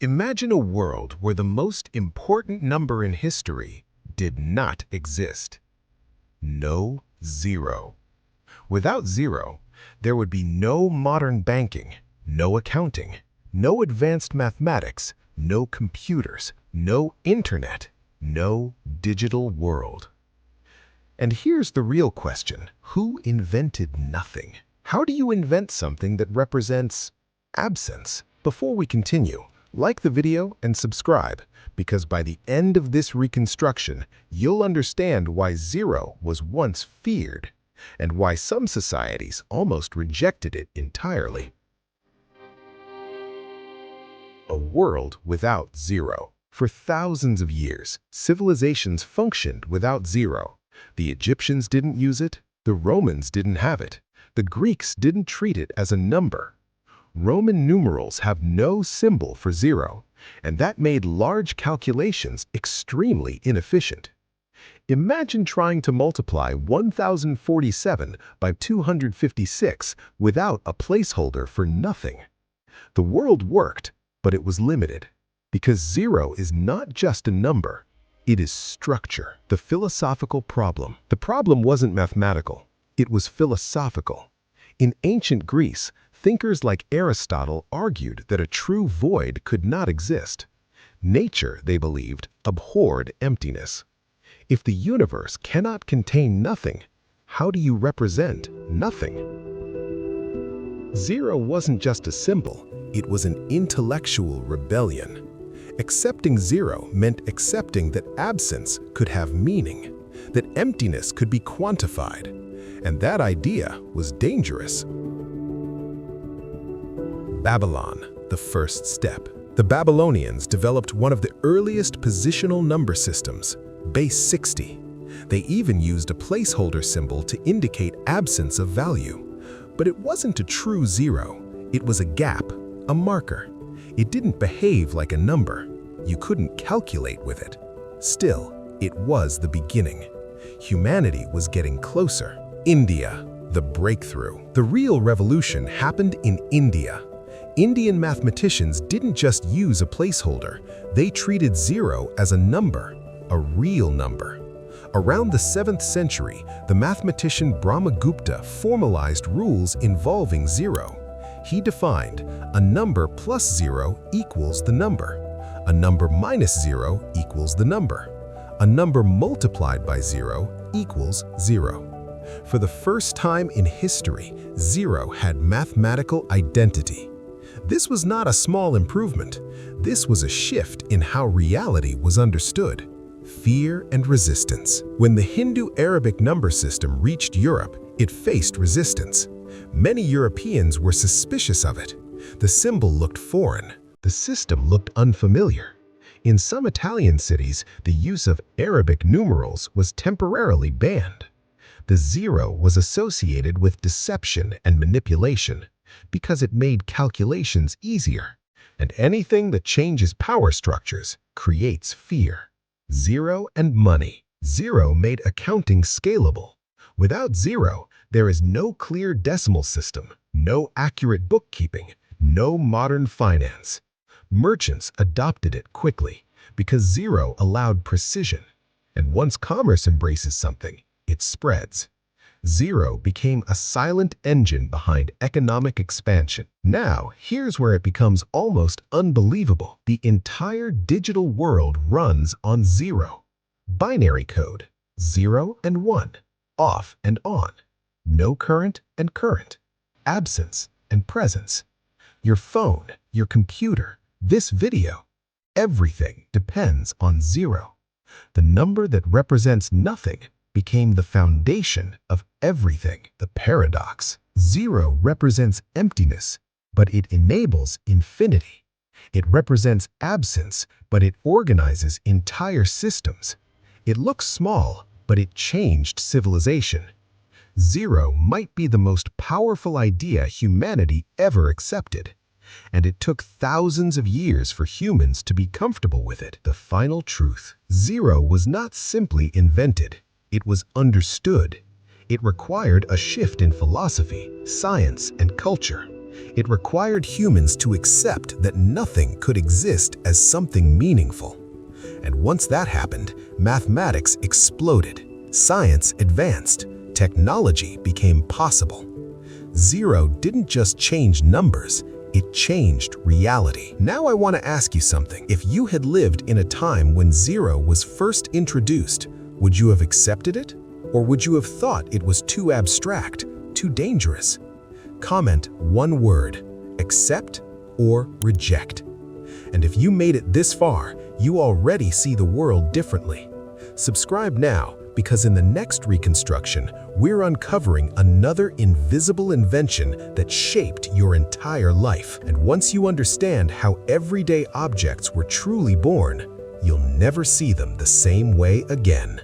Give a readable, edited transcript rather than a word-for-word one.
Imagine a world where the most important number in history did not exist. No zero. Without zero, there would be no modern banking, no accounting, no advanced mathematics, no computers, no internet, no digital world. And here's the real question. Who invented nothing? How do you invent something that represents absence? Before we continue, like the video and subscribe, because by the end of this reconstruction, you'll understand why zero was once feared and why some societies almost rejected it entirely. A world without zero. For thousands of years, civilizations functioned without zero. The Egyptians didn't use it, the Romans didn't have it, the Greeks didn't treat it as a number. Roman numerals have no symbol for zero, and that made large calculations extremely inefficient. Imagine trying to multiply 1047 by 256 without a placeholder for nothing. The world worked, but it was limited, because zero is not just a number. It is structure, the philosophical problem. The problem wasn't mathematical, it was philosophical. In ancient Greece, thinkers like Aristotle argued that a true void could not exist. Nature, they believed, abhorred emptiness. If the universe cannot contain nothing, how do you represent nothing? Zero wasn't just a symbol, it was an intellectual rebellion. Accepting zero meant accepting that absence could have meaning, that emptiness could be quantified, and that idea was dangerous. Babylon, the first step. The Babylonians developed one of the earliest positional number systems, base 60. They even used a placeholder symbol to indicate absence of value. But it wasn't a true zero. It was a gap, a marker. It didn't behave like a number. You couldn't calculate with it. Still, it was the beginning. Humanity was getting closer. India, the breakthrough. The real revolution happened in India. Indian mathematicians didn't just use a placeholder. They treated zero as a number, a real number. Around the 7th century, the mathematician Brahmagupta formalized rules involving zero. He defined a number plus zero equals the number. A number minus zero equals the number. A number multiplied by zero equals zero. For the first time in history, zero had mathematical identity. This was not a small improvement. This was a shift in how reality was understood. Fear and resistance. When the Hindu-Arabic number system reached Europe, it faced resistance. Many Europeans were suspicious of it. The symbol looked foreign. The system looked unfamiliar. In some Italian cities, the use of Arabic numerals was temporarily banned. The zero was associated with deception and manipulation because it made calculations easier. And anything that changes power structures creates fear. Zero and money. Zero made accounting scalable. Without zero, there is no clear decimal system, no accurate bookkeeping, no modern finance. Merchants adopted it quickly because zero allowed precision. And once commerce embraces something, it spreads. Zero became a silent engine behind economic expansion. Now, here's where it becomes almost unbelievable. The entire digital world runs on zero. Binary code, 0 and 1, off and on, no current and current, absence and presence. Your phone, your computer, this video, everything depends on zero. The number that represents nothing became the foundation of everything. The paradox. Zero represents emptiness, but it enables infinity. It represents absence, but it organizes entire systems. It looks small, but it changed civilization. Zero might be the most powerful idea humanity ever accepted, and it took thousands of years for humans to be comfortable with it. The final truth. Zero was not simply invented. It was understood. It required a shift in philosophy, science, and culture. It required humans to accept that nothing could exist as something meaningful. And once that happened, mathematics exploded, science advanced, technology became possible. Zero didn't just change numbers, it changed reality. Now I want to ask you something. If you had lived in a time when zero was first introduced, would you have accepted it? Or would you have thought it was too abstract, too dangerous? Comment one word: accept or reject. And if you made it this far, you already see the world differently. Subscribe now, because in the next reconstruction, we're uncovering another invisible invention that shaped your entire life. And once you understand how everyday objects were truly born, you'll never see them the same way again.